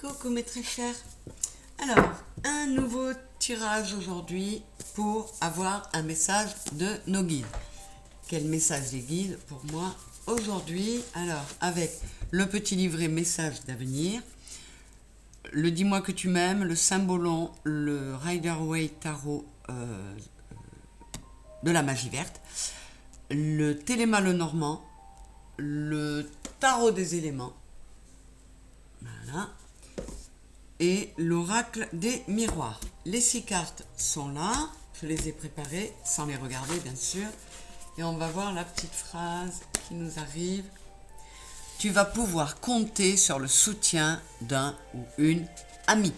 Coucou mes très chers. Alors, un nouveau tirage aujourd'hui pour avoir un message de nos guides. Quel message des guides pour moi aujourd'hui? Alors, avec le petit livret message d'avenir, le dis-moi que tu m'aimes, le symbolon, le Rider-Waite tarot de la magie verte, le Téléma le Normand, le tarot des éléments, voilà, et l'oracle des miroirs. Les 6 cartes sont là, je les ai préparées sans les regarder bien sûr, et on va voir la petite phrase qui nous arrive. Tu vas pouvoir compter sur le soutien d'un ou une amie.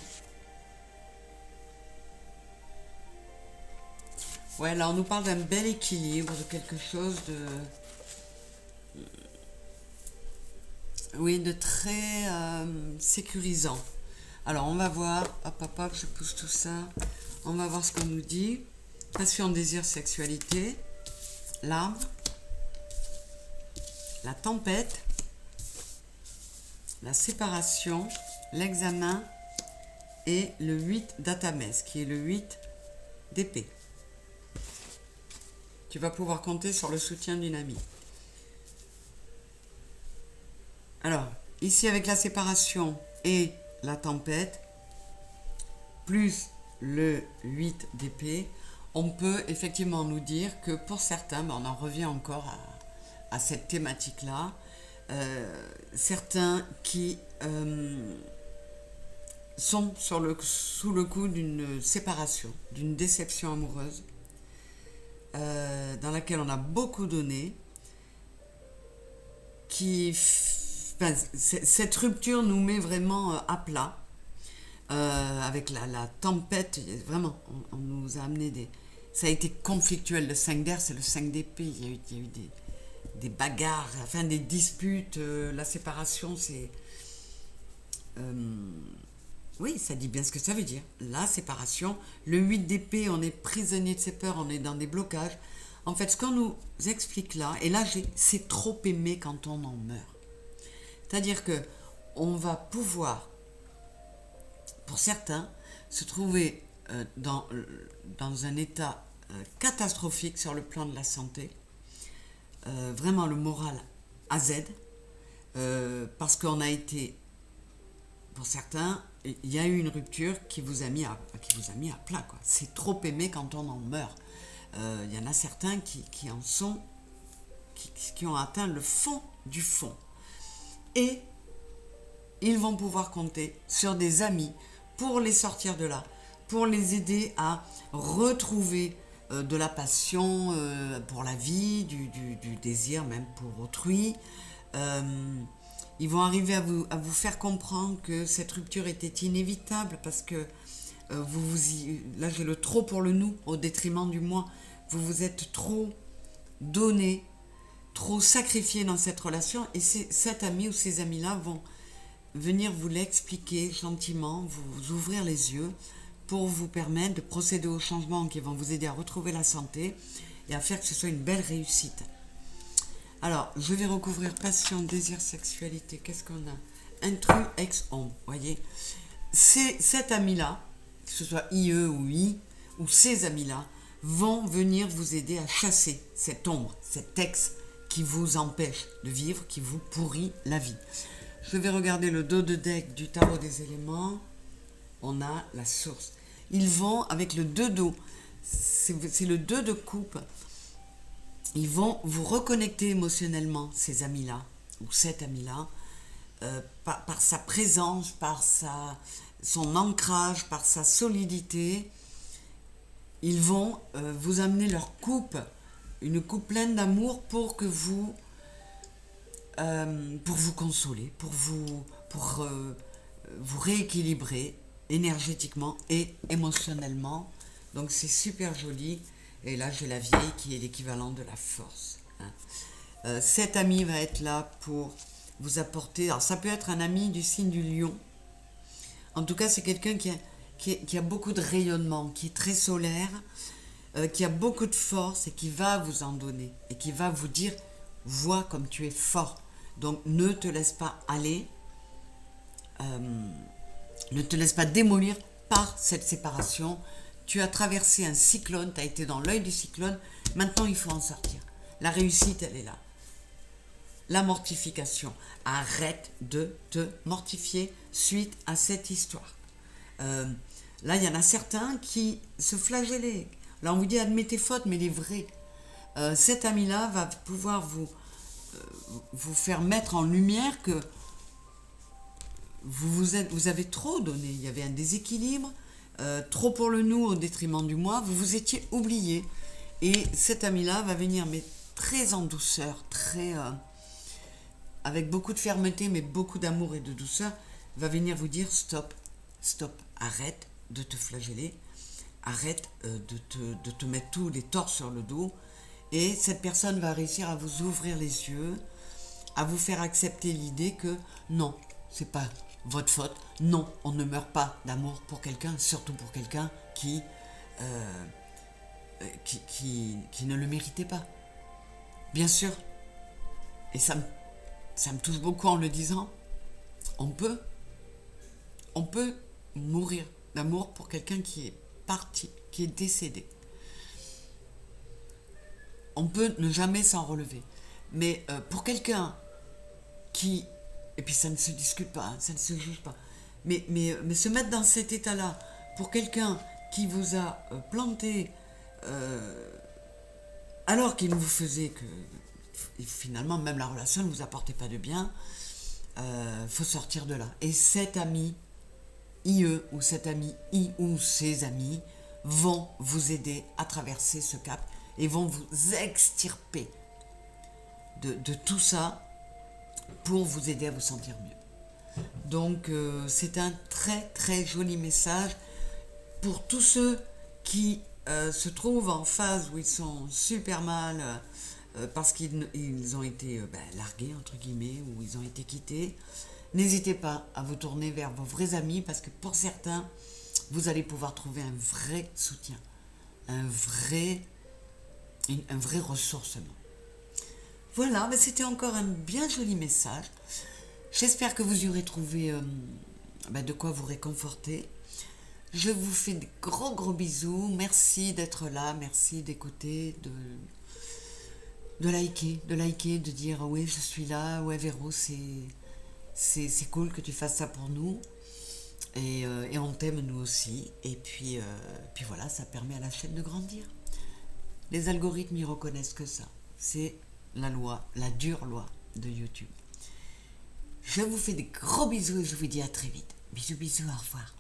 Ouais, là on nous parle d'un bel équilibre, de quelque chose de... Oui, de très sécurisant. Alors on va voir, hop, je pousse tout ça. On va voir ce qu'on nous dit. Passion, désir, sexualité. L'arbre. La tempête. La séparation. L'examen. Et le 8 d'Atamès, qui est le 8 d'épée. Tu vas pouvoir compter sur le soutien d'une amie. Alors, ici avec la séparation et la tempête, plus le 8 d'épée, on peut effectivement nous dire que pour certains, on en revient encore à cette thématique-là, certains qui sont sous le coup d'une séparation, d'une déception amoureuse, dans laquelle on a beaucoup donné, cette rupture nous met vraiment à plat, avec la tempête, vraiment, on nous a amené ça a été conflictuel, le 5 d'air, c'est le 5 d'épée, il y a eu des bagarres, enfin des disputes, la séparation, c'est... oui, ça dit bien ce que ça veut dire, la séparation. Le 8 d'épée, on est prisonnier de ses peurs, on est dans des blocages. En fait, ce qu'on nous explique là, et là, c'est trop aimé quand on en meurt. C'est-à-dire que on va pouvoir, pour certains, se trouver dans un état catastrophique sur le plan de la santé, vraiment le moral à Z, parce qu'on a été, pour certains, il y a eu une rupture qui vous a mis à plat, quoi. C'est trop aimé quand on en meurt. Il y en a certains qui ont atteint le fond du fond. Et ils vont pouvoir compter sur des amis pour les sortir de là, pour les aider à retrouver de la passion pour la vie, du désir même pour autrui. Ils vont arriver à vous faire comprendre que cette rupture était inévitable parce que là j'ai le trop pour le nous au détriment du moi. Vous vous êtes trop donné, trop sacrifié dans cette relation, et cet ami ou ces amis-là vont venir vous l'expliquer gentiment, vous ouvrir les yeux pour vous permettre de procéder aux changements qui vont vous aider à retrouver la santé et à faire que ce soit une belle réussite. Alors, je vais recouvrir passion, désir, sexualité. Qu'est-ce qu'on a? Intrus, ex-ombre. Voyez, cet ami-là, que ce soit IE ou I, ou ces amis-là, vont venir vous aider à chasser cette ombre, cet ex qui vous empêche de vivre, qui vous pourrit la vie. Je vais regarder le dos de deck du tarot des éléments. On a la source. Ils vont avec le 2 d'eau. C'est le 2 de coupe. Ils vont vous reconnecter émotionnellement, ces amis-là, ou cet ami-là, par sa présence, par son ancrage, par sa solidité. Ils vont vous amener leur coupe, une coupe pleine d'amour pour vous consoler, pour vous rééquilibrer énergétiquement et émotionnellement. Donc c'est super joli. Et là j'ai la vieille qui est l'équivalent de la force. Cet ami va être là pour vous apporter. Alors ça peut être un ami du signe du lion. En tout cas c'est quelqu'un qui a beaucoup de rayonnement, qui est très solaire, qui a beaucoup de force et qui va vous en donner. Et qui va vous dire, vois comme tu es fort. Donc ne te laisse pas aller. Ne te laisse pas démolir par cette séparation. Tu as traversé un cyclone, tu as été dans l'œil du cyclone. Maintenant, il faut en sortir. La réussite, elle est là. La mortification. Arrête de te mortifier suite à cette histoire. Là, il y en a certains qui se flagellaient. Là, on vous dit admets tes fautes, mais les vraies. Cet ami-là va pouvoir vous faire mettre en lumière que vous avez trop donné. Il y avait un déséquilibre, trop pour le nous au détriment du moi. Vous vous étiez oublié. Et cet ami-là va venir, mais très en douceur, très avec beaucoup de fermeté, mais beaucoup d'amour et de douceur, va venir vous dire stop, stop, arrête de te flageller, arrête de te mettre tous les torts sur le dos. Et cette personne va réussir à vous ouvrir les yeux, à vous faire accepter l'idée que non, c'est pas votre faute. Non, on ne meurt pas d'amour pour quelqu'un, surtout pour quelqu'un qui ne le méritait pas. Bien sûr, et ça me touche beaucoup en le disant, on peut mourir d'amour pour quelqu'un qui est parti, qui est décédé. On peut ne jamais s'en relever. Mais pour quelqu'un qui... Et puis ça ne se discute pas, hein, ça ne se juge pas. Mais se mettre dans cet état-là, pour quelqu'un qui vous a planté alors qu'il vous faisait que... Finalement, même la relation ne vous apportait pas de bien, faut sortir de là. Et cet ami, IE, ou cet ami I, ou ses amis, vont vous aider à traverser ce cap et vont vous extirper de tout ça pour vous aider à vous sentir mieux. Donc c'est un très très joli message pour tous ceux qui se trouvent en phase où ils sont super mal parce qu'ils ont été largués entre guillemets, ou ils ont été quittés. N'hésitez pas à vous tourner vers vos vrais amis, parce que pour certains vous allez pouvoir trouver un vrai soutien, un vrai ressourcement. Voilà, mais c'était encore un bien joli message. J'espère que vous y aurez trouvé de quoi vous réconforter. Je vous fais des gros gros bisous. Merci d'être là, merci d'écouter, de liker, de dire oui je suis là, ouais Véro, c'est cool que tu fasses ça pour nous. Et on t'aime nous aussi. Et puis voilà, ça permet à la chaîne de grandir. Les algorithmes, ils reconnaissent que ça. C'est la loi, la dure loi de YouTube. Je vous fais des gros bisous et je vous dis à très vite. Bisous, bisous, au revoir.